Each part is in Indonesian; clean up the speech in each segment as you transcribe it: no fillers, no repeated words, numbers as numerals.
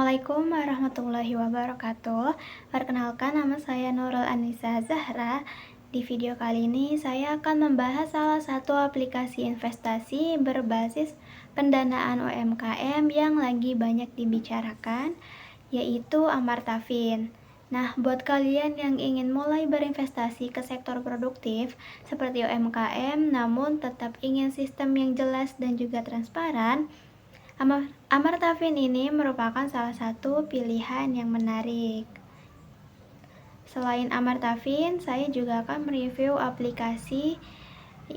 Assalamualaikum warahmatullahi wabarakatuh. Perkenalkan, nama saya Nurul Anissa Zahra. Di video kali ini saya akan membahas salah satu aplikasi investasi berbasis pendanaan UMKM yang lagi banyak dibicarakan, yaitu Amartafin. Nah, buat kalian yang ingin mulai berinvestasi ke sektor produktif seperti UMKM namun tetap ingin sistem yang jelas dan juga transparan, Amartafin ini merupakan salah satu pilihan yang menarik. Selain Amartafin, saya juga akan mereview aplikasi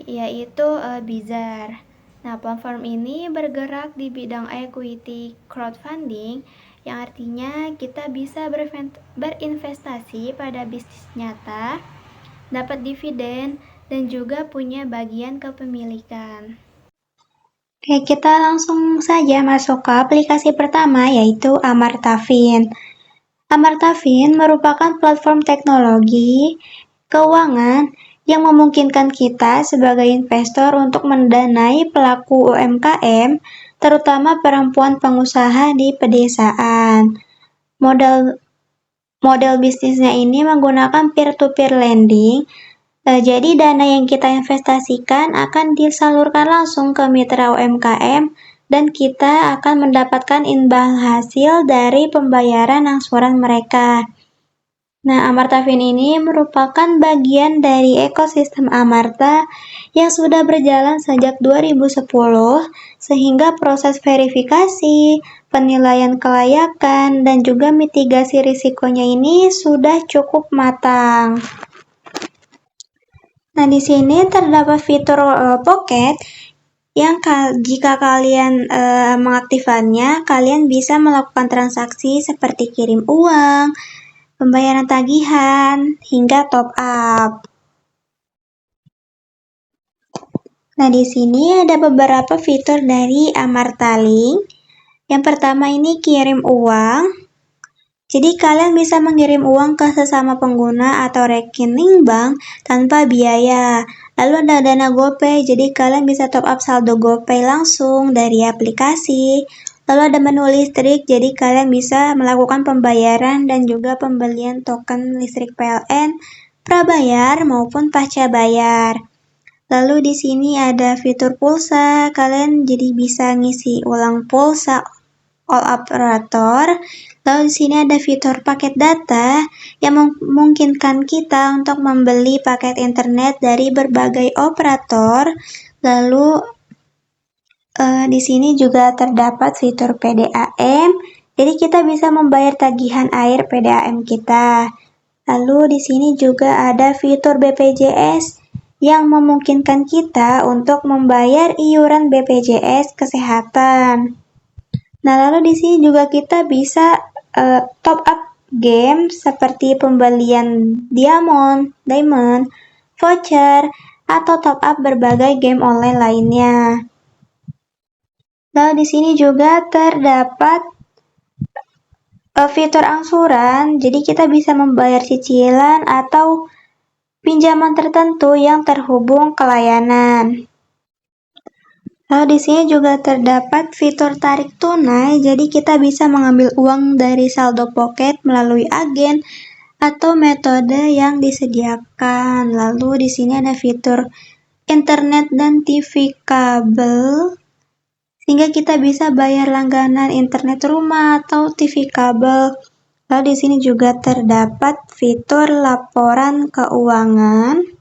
yaitu Bizar. Nah, platform ini bergerak di bidang equity crowdfunding, yang artinya kita bisa berinvestasi pada bisnis nyata, dapat dividen, dan juga punya bagian kepemilikan. Oke, kita langsung saja masuk ke aplikasi pertama, yaitu Amartafin. Amartafin merupakan platform teknologi keuangan yang memungkinkan kita sebagai investor untuk mendanai pelaku UMKM, terutama perempuan pengusaha di pedesaan. Model bisnisnya ini menggunakan peer-to-peer lending. Jadi dana yang kita investasikan akan disalurkan langsung ke mitra UMKM dan kita akan mendapatkan imbal hasil dari pembayaran angsuran mereka. Nah, Amartafin ini merupakan bagian dari ekosistem Amarta yang sudah berjalan sejak 2010, sehingga proses verifikasi, penilaian kelayakan, dan juga mitigasi risikonya ini sudah cukup matang. Nah, di sini terdapat fitur Pocket yang jika kalian mengaktifkannya, kalian bisa melakukan transaksi seperti kirim uang, pembayaran tagihan, hingga top up. Nah, di sini ada beberapa fitur dari Amartalink. Yang pertama ini kirim uang. Jadi kalian bisa mengirim uang ke sesama pengguna atau rekening bank tanpa biaya. Lalu ada dana GoPay, jadi kalian bisa top up saldo GoPay langsung dari aplikasi. Lalu ada menu listrik, jadi kalian bisa melakukan pembayaran dan juga pembelian token listrik PLN, prabayar maupun pasca bayar. Lalu di sini ada fitur pulsa, kalian jadi bisa ngisi ulang pulsa all operator. Lalu di sini ada fitur paket data yang memungkinkan kita untuk membeli paket internet dari berbagai operator. Lalu di sini juga terdapat fitur PDAM. Jadi kita bisa membayar tagihan air PDAM kita. Lalu di sini juga ada fitur BPJS yang memungkinkan kita untuk membayar iuran BPJS kesehatan. Nah, lalu di sini juga kita bisa top up game seperti pembelian diamond, voucher, atau top up berbagai game online lainnya. Lalu di sini juga terdapat fitur angsuran, jadi kita bisa membayar cicilan atau pinjaman tertentu yang terhubung ke layanan. Lalu di sini juga terdapat fitur tarik tunai, jadi kita bisa mengambil uang dari saldo Pocket melalui agen atau metode yang disediakan. Lalu di sini ada fitur internet dan TV kabel, sehingga kita bisa bayar langganan internet rumah atau TV kabel. Lalu di sini juga terdapat fitur laporan keuangan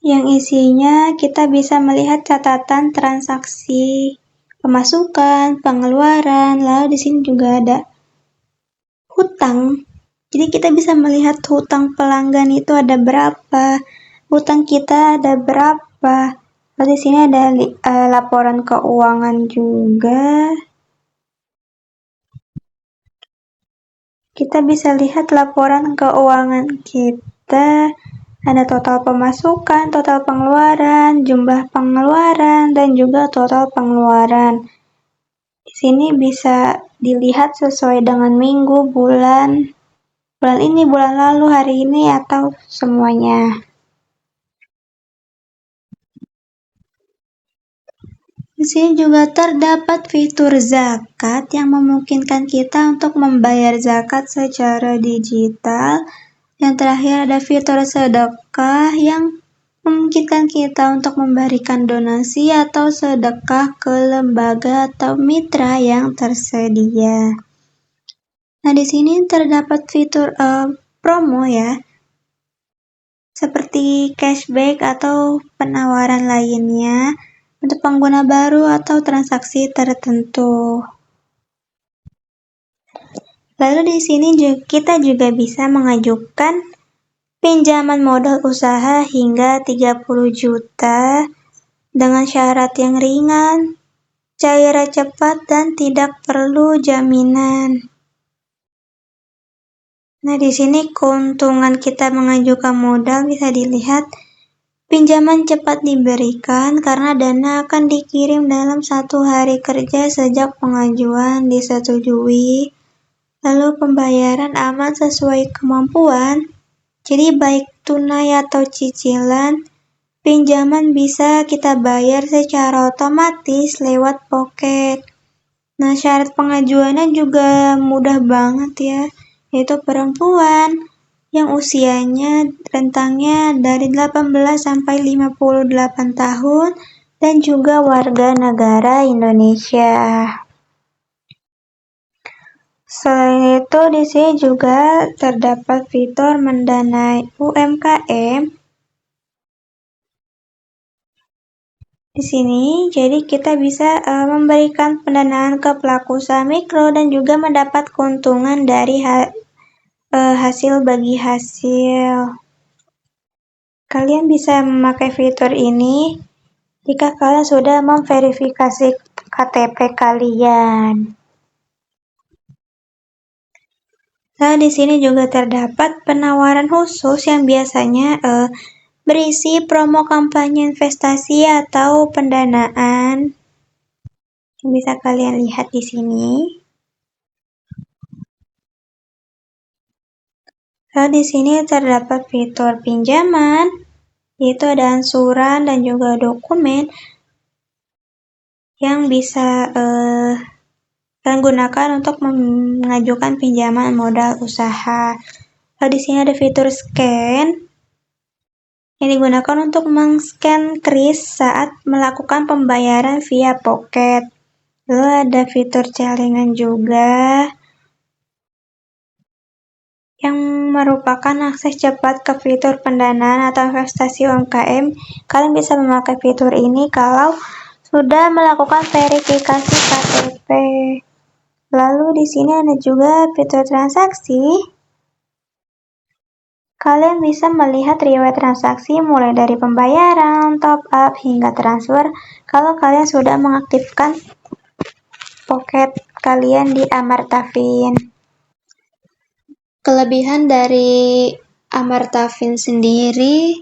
yang isinya kita bisa melihat catatan transaksi, pemasukan, pengeluaran. Lalu di sini juga ada hutang. Jadi kita bisa melihat hutang pelanggan itu ada berapa, hutang kita ada berapa. Lalu di sini ada laporan keuangan juga. Kita bisa lihat laporan keuangan kita. Ada total pemasukan, total pengeluaran, jumlah pengeluaran, dan juga total pengeluaran. Di sini bisa dilihat sesuai dengan minggu, bulan ini, bulan lalu, hari ini, atau semuanya. Di Di sini juga terdapat fitur zakat yang memungkinkan kita untuk membayar zakat secara digital. Yang terakhir ada fitur sedekah yang memungkinkan kita untuk memberikan donasi atau sedekah ke lembaga atau mitra yang tersedia. Nah, di sini terdapat fitur promo ya, seperti cashback atau penawaran lainnya untuk pengguna baru atau transaksi tertentu. Lalu di sini kita juga bisa mengajukan pinjaman modal usaha hingga 30 juta dengan syarat yang ringan, cair cepat, dan tidak perlu jaminan. Nah, di sini keuntungan kita mengajukan modal bisa dilihat. Pinjaman cepat diberikan karena dana akan dikirim dalam 1 hari kerja sejak pengajuan disetujui. Lalu pembayaran aman sesuai kemampuan. Jadi baik tunai atau cicilan, pinjaman bisa kita bayar secara otomatis lewat Pocket. Nah, syarat pengajuannya juga mudah banget ya, yaitu perempuan yang usianya rentangnya dari 18 sampai 58 tahun dan juga warga negara Indonesia. Selain itu, di sini juga terdapat fitur mendanai UMKM. Di sini, jadi kita bisa memberikan pendanaan ke pelaku usaha mikro dan juga mendapat keuntungan dari hasil bagi hasil. Kalian bisa memakai fitur ini jika kalian sudah memverifikasi KTP kalian. Nah, di sini juga terdapat penawaran khusus yang biasanya berisi promo kampanye investasi atau pendanaan. Bisa kalian lihat di sini. Nah, di sini terdapat fitur pinjaman, yaitu ada ansuran dan juga dokumen yang bisa kalian gunakan untuk mengajukan pinjaman modal usaha. Lalu di sini ada fitur scan yang digunakan untuk men-scan kris saat melakukan pembayaran via Pocket. Lalu ada fitur celengan juga yang merupakan akses cepat ke fitur pendanaan atau investasi UMKM. Kalian bisa memakai fitur ini kalau sudah melakukan verifikasi KTP. Lalu di sini ada juga fitur transaksi. Kalian bisa melihat riwayat transaksi mulai dari pembayaran, top up, hingga transfer kalau kalian sudah mengaktifkan Pocket kalian di Amartafin. Kelebihan dari Amartafin sendiri,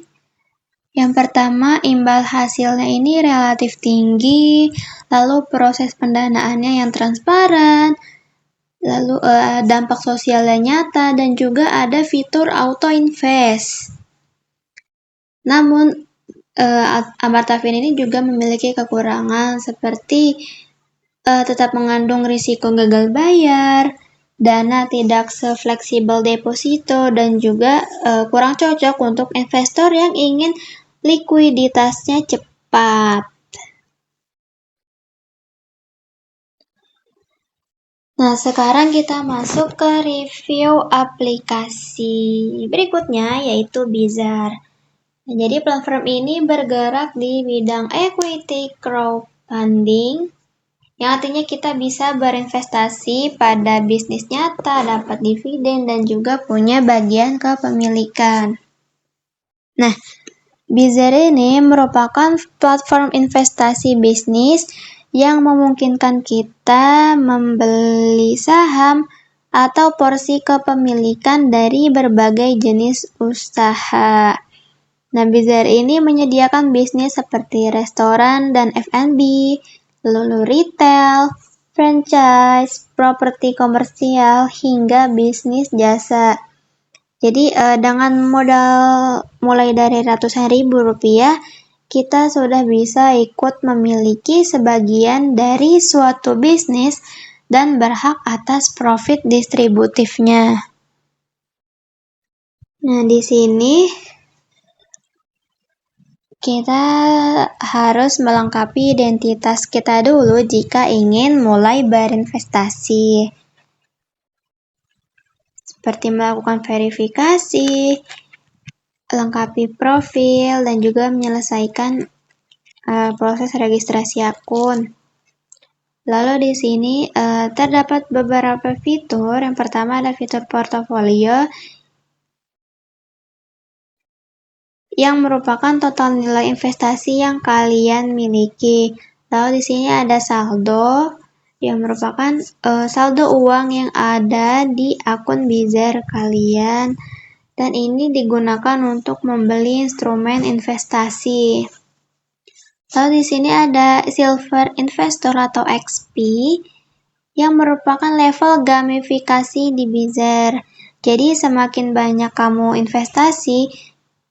yang pertama, imbal hasilnya ini relatif tinggi, lalu proses pendanaannya yang transparan, lalu dampak sosialnya nyata, dan juga ada fitur auto invest. Namun, Amartafin ini juga memiliki kekurangan seperti tetap mengandung risiko gagal bayar, dana tidak sefleksibel deposito, dan juga kurang cocok untuk investor yang ingin likuiditasnya cepat. Nah, sekarang kita masuk ke review aplikasi berikutnya, yaitu Bizar. Nah, jadi platform ini bergerak di bidang equity crowdfunding, yang artinya kita bisa berinvestasi pada bisnis nyata, dapat dividen, dan juga punya bagian kepemilikan. Nah, Bizar ini merupakan platform investasi bisnis yang memungkinkan kita membeli saham atau porsi kepemilikan dari berbagai jenis usaha. Nah, Bizar ini menyediakan bisnis seperti restoran dan F&B, lalu retail, franchise, properti komersial, hingga bisnis jasa. Jadi dengan modal mulai dari ratusan ribu rupiah, kita sudah bisa ikut memiliki sebagian dari suatu bisnis dan berhak atas profit distributifnya. Nah, di sini kita harus melengkapi identitas kita dulu jika ingin mulai berinvestasi. Seperti melakukan verifikasi, lengkapi profil, dan juga menyelesaikan proses registrasi akun. Lalu di sini terdapat beberapa fitur. Yang pertama ada fitur portofolio yang merupakan total nilai investasi yang kalian miliki. Lalu di sini ada saldo yang merupakan saldo uang yang ada di akun Bizzer kalian, dan ini digunakan untuk membeli instrumen investasi. Lalu di sini ada Silver Investor atau XP yang merupakan level gamifikasi di Bizzer. Jadi semakin banyak kamu investasi,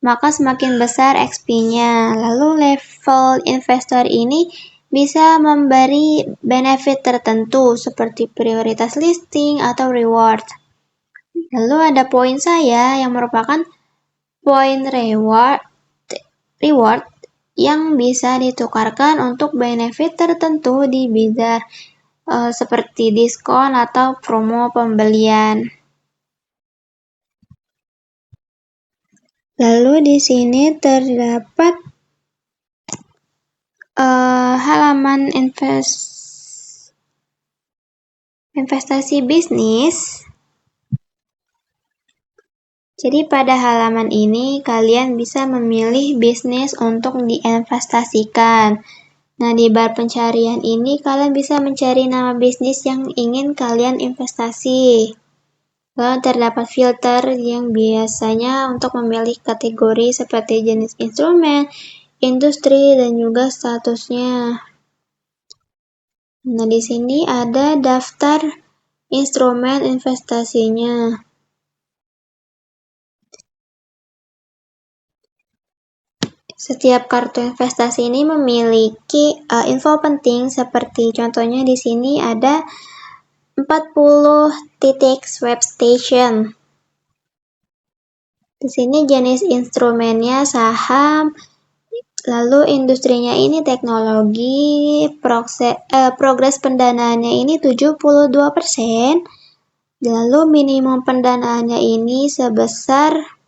maka semakin besar XP-nya. Lalu level investor ini bisa memberi benefit tertentu seperti prioritas listing atau reward. Lalu ada poin saya yang merupakan poin reward yang bisa ditukarkan untuk benefit tertentu di Bizzer, seperti diskon atau promo pembelian. Lalu di sini terdapat halaman investasi bisnis. Jadi pada halaman ini kalian bisa memilih bisnis untuk diinvestasikan. Nah, di bar pencarian ini kalian bisa mencari nama bisnis yang ingin kalian investasi. Lalu terdapat filter yang biasanya untuk memilih kategori seperti jenis instrumen, industri, dan juga statusnya. Nah, di sini ada daftar instrumen investasinya. Setiap kartu investasi ini memiliki info penting seperti contohnya di sini ada 40 titik swap station. Di sini jenis instrumennya saham, lalu industrinya ini teknologi, progres pendanaannya ini 72%, lalu minimum pendanaannya ini sebesar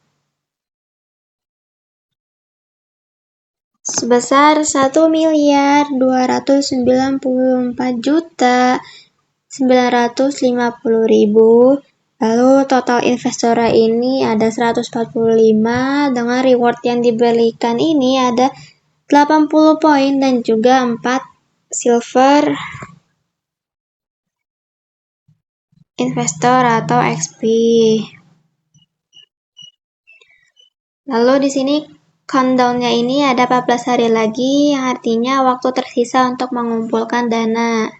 1.294.950.000. Lalu total investornya ini ada 145, dengan reward yang diberikan ini ada 80 poin dan juga 4 silver investor atau XP. Lalu di sini countdown-nya ini ada 14 hari lagi, yang artinya waktu tersisa untuk mengumpulkan dana.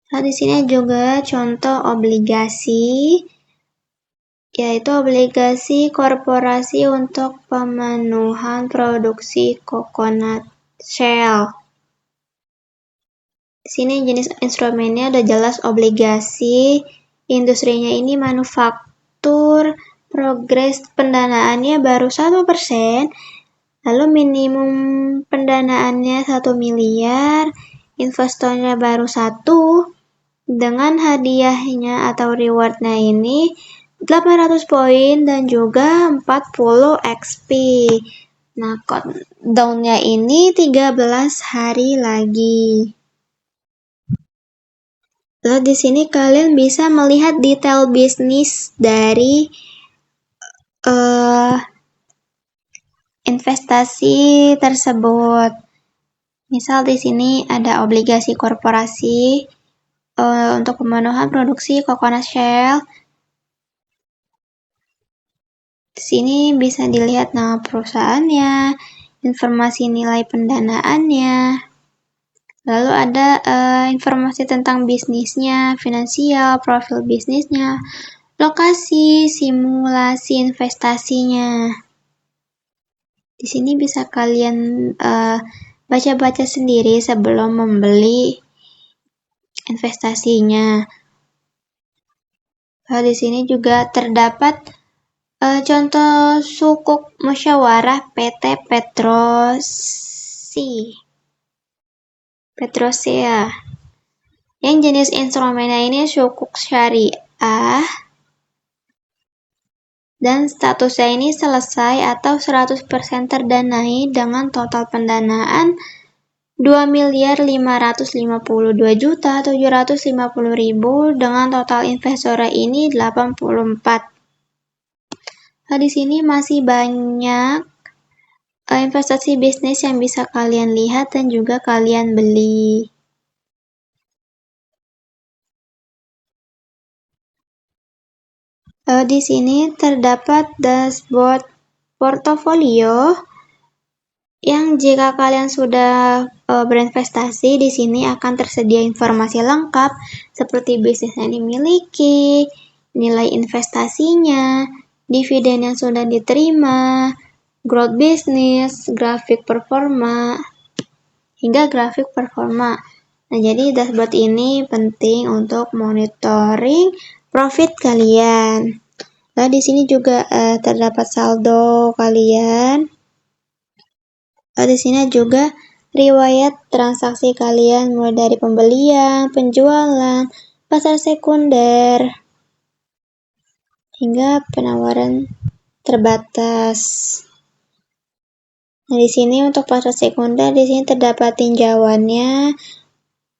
Nah, di sini juga contoh obligasi, yaitu obligasi korporasi untuk pemenuhan produksi coconut shell. Di sini jenis instrumennya udah jelas obligasi, industrinya ini manufaktur, progres pendanaannya baru 1%, lalu minimum pendanaannya 1 miliar, investornya baru 1, dengan hadiahnya atau rewardnya ini 800 poin dan juga 40 XP. Nah, countdown-nya ini 13 hari lagi. Lalu di sini kalian bisa melihat detail bisnis dari investasi tersebut. Misal di sini ada obligasi korporasi untuk pemenuhan produksi coconut shell. Di sini bisa dilihat nama perusahaannya, informasi nilai pendanaannya. Lalu ada informasi tentang bisnisnya, finansial, profil bisnisnya, lokasi, simulasi investasinya. Di sini bisa kalian baca-baca sendiri sebelum membeli investasinya. Di sini juga terdapat contoh sukuk musyawarah PT Petrosea. Yang jenis instrumennya ini sukuk syariah dan statusnya ini selesai atau 100% terdanai dengan total pendanaan 2.552.750.000 dengan total investor ini 84. Di sini masih banyak investasi bisnis yang bisa kalian lihat dan juga kalian beli. Di sini terdapat dashboard portofolio yang jika kalian sudah berinvestasi, di sini akan tersedia informasi lengkap seperti bisnis yang dimiliki, nilai investasinya, dividen yang sudah diterima, growth bisnis, grafik performa, hingga grafik performa. Nah, jadi dashboard ini penting untuk monitoring profit kalian. Lalu di sini juga terdapat saldo kalian. Di sini juga riwayat transaksi kalian mulai dari pembelian, penjualan, pasar sekunder, hingga penawaran terbatas. Nah, di sini untuk pasar sekunder di sini terdapat tinjauannya,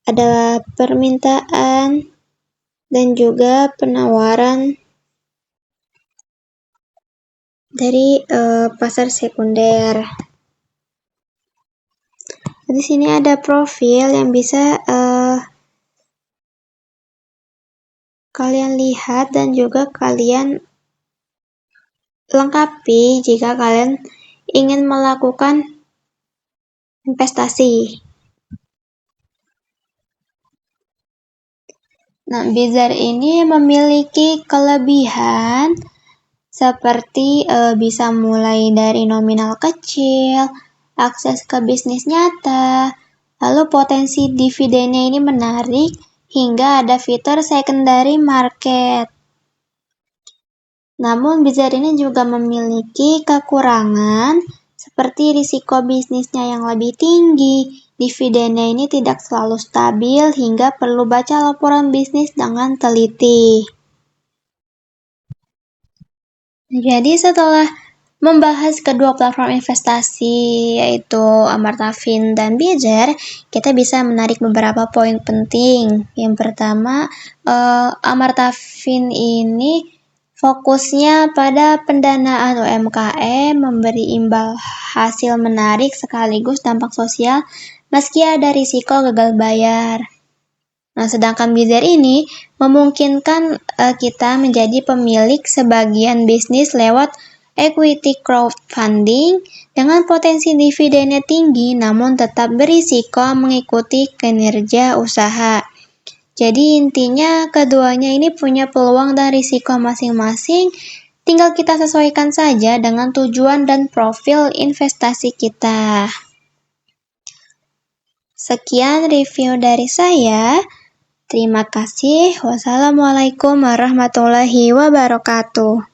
ada permintaan dan juga penawaran dari pasar sekunder. Di sini ada profil yang bisa kalian lihat dan juga kalian lengkapi jika kalian ingin melakukan investasi. Nah, Bizar ini memiliki kelebihan seperti bisa mulai dari nominal kecil, akses ke bisnis nyata, lalu potensi dividennya ini menarik, hingga ada fitur secondary market. Namun Bizar ini juga memiliki kekurangan seperti risiko bisnisnya yang lebih tinggi, dividennya ini tidak selalu stabil hingga perlu baca laporan bisnis dengan teliti. Jadi setelah membahas kedua platform investasi yaitu Amartafin dan Bizar, kita bisa menarik beberapa poin penting. Yang pertama, Amartafin ini fokusnya pada pendanaan UMKM, memberi imbal hasil menarik sekaligus dampak sosial meski ada risiko gagal bayar. Nah, sedangkan Bizar ini memungkinkan kita menjadi pemilik sebagian bisnis lewat equity crowdfunding dengan potensi dividennya tinggi namun tetap berisiko mengikuti kinerja usaha. Jadi intinya keduanya ini punya peluang dan risiko masing-masing, tinggal kita sesuaikan saja dengan tujuan dan profil investasi kita. Sekian review dari saya. Terima kasih. Wassalamualaikum warahmatullahi wabarakatuh.